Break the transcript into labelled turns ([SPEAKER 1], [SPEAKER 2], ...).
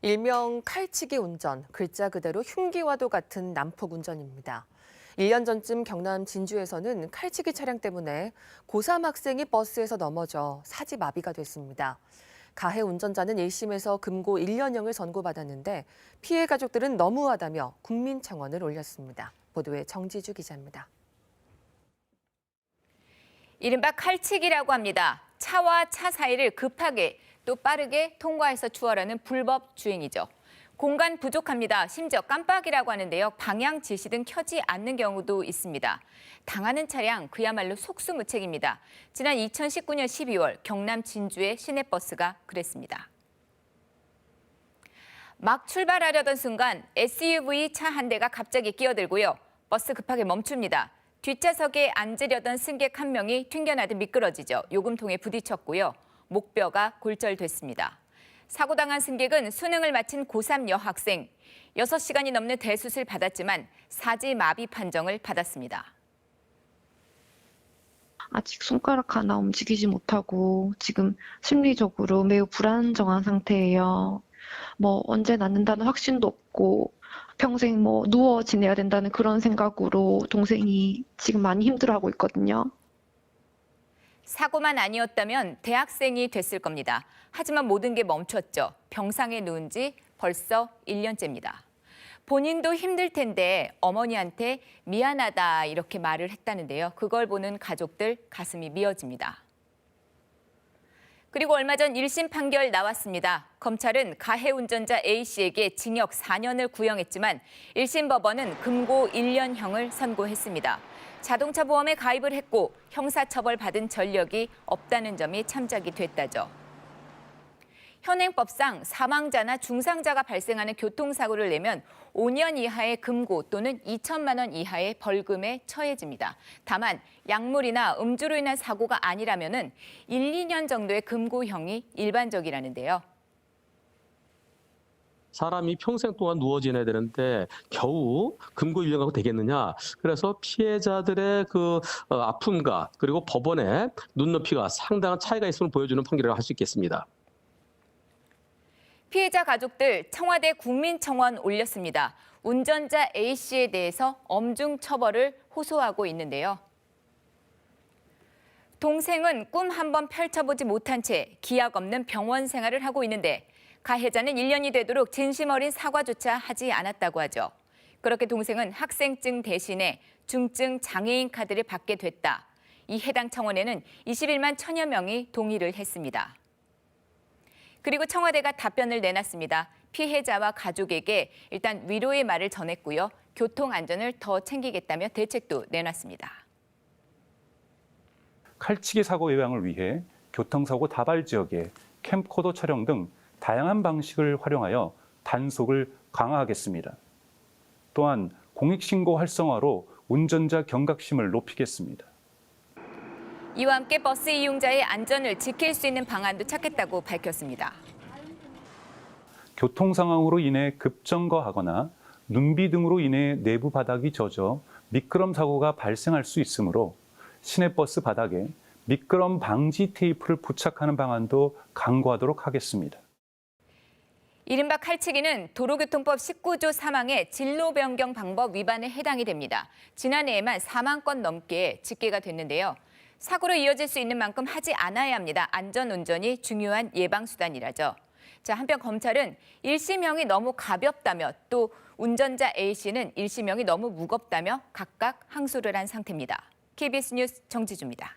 [SPEAKER 1] 일명 칼치기 운전, 글자 그대로 흉기와도 같은 난폭 운전입니다. 1년 전쯤 경남 진주에서는 칼치기 차량 때문에 고3 학생이 버스에서 넘어져 사지마비가 됐습니다. 가해 운전자는 1심에서 금고 1년형을 선고받았는데 피해 가족들은 너무하다며 국민청원을 올렸습니다. 보도에 정지주 기자입니다.
[SPEAKER 2] 이른바 칼치기라고 합니다. 차와 차 사이를 급하게 또 빠르게 통과해서 추월하는 불법 주행이죠. 공간 부족합니다. 심지어 깜빡이라고 하는데요. 방향 지시 등 켜지 않는 경우도 있습니다. 당하는 차량 그야말로 속수무책입니다. 지난 2019년 12월 경남 진주의 시내버스가 그랬습니다. 막 출발하려던 순간 SUV 차 한 대가 갑자기 끼어들고요. 버스 급하게 멈춥니다. 뒷좌석에 앉으려던 승객 한 명이 튕겨나듯 미끄러지죠. 요금통에 부딪혔고요. 목뼈가 골절됐습니다. 사고 당한 승객은 수능을 마친 고3 여학생. 6시간이 넘는 대수술 받았지만 사지마비 판정을 받았습니다.
[SPEAKER 3] 아직 손가락 하나 움직이지 못하고 지금 심리적으로 매우 불안정한 상태예요. 언제 낫는다는 확신도 없고 평생 누워 지내야 된다는 그런 생각으로 동생이 지금 많이 힘들어하고 있거든요.
[SPEAKER 2] 사고만 아니었다면 대학생이 됐을 겁니다. 하지만 모든 게 멈췄죠. 병상에 누운 지 벌써 1년째입니다. 본인도 힘들 텐데 어머니한테 미안하다 이렇게 말을 했다는데요. 그걸 보는 가족들 가슴이 미어집니다. 그리고 얼마 전 1심 판결 나왔습니다. 검찰은 가해 운전자 A씨에게 징역 4년을 구형했지만 1심 법원은 금고 1년형을 선고했습니다. 자동차 보험에 가입을 했고 형사처벌 받은 전력이 없다는 점이 참작이 됐다죠. 현행법상 사망자나 중상자가 발생하는 교통사고를 내면 5년 이하의 금고 또는 2천만 원 이하의 벌금에 처해집니다. 다만 약물이나 음주로 인한 사고가 아니라면은 1, 2년 정도의 금고형이 일반적이라는데요.
[SPEAKER 4] 사람이 평생 동안 누워 지내야 되는데 겨우 금고 1년하고 되겠느냐. 그래서 피해자들의 아픔과 그리고 법원의 눈높이가 상당한 차이가 있음을 보여주는 판결이라고 할 수 있겠습니다.
[SPEAKER 2] 피해자 가족들 청와대 국민청원 올렸습니다. 운전자 A씨에 대해서 엄중 처벌을 호소하고 있는데요. 동생은 꿈 한번 펼쳐보지 못한 채 기약 없는 병원 생활을 하고 있는데 가해자는 1년이 되도록 진심 어린 사과조차 하지 않았다고 하죠. 그렇게 동생은 학생증 대신에 중증 장애인 카드를 받게 됐다. 이 해당 청원에는 21만 1000여 명이 동의를 했습니다. 그리고 청와대가 답변을 내놨습니다. 피해자와 가족에게 일단 위로의 말을 전했고요. 교통 안전을 더 챙기겠다며 대책도 내놨습니다.
[SPEAKER 5] 칼치기 사고 예방을 위해 교통사고 다발 지역에 캠코더 촬영 등 다양한 방식을 활용하여 단속을 강화하겠습니다. 또한 공익신고 활성화로 운전자 경각심을 높이겠습니다.
[SPEAKER 2] 이와 함께 버스 이용자의 안전을 지킬 수 있는 방안도 찾겠다고 밝혔습니다.
[SPEAKER 5] 교통 상황으로 인해 급정거하거나 눈비 등으로 인해 내부 바닥이 젖어 미끄럼 사고가 발생할 수 있으므로 시내버스 바닥에 미끄럼 방지 테이프를 부착하는 방안도 강구하도록 하겠습니다.
[SPEAKER 2] 이른바 칼치기는 도로교통법 19조 3항의 진로 변경 방법 위반에 해당이 됩니다. 지난해에만 4만 건 넘게 집계가 됐는데요. 사고로 이어질 수 있는 만큼 하지 않아야 합니다. 안전운전이 중요한 예방수단이라죠. 한편 검찰은 1심형이 너무 가볍다며 또 운전자 A씨는 1심형이 너무 무겁다며 각각 항소를 한 상태입니다. KBS 뉴스 정지주입니다.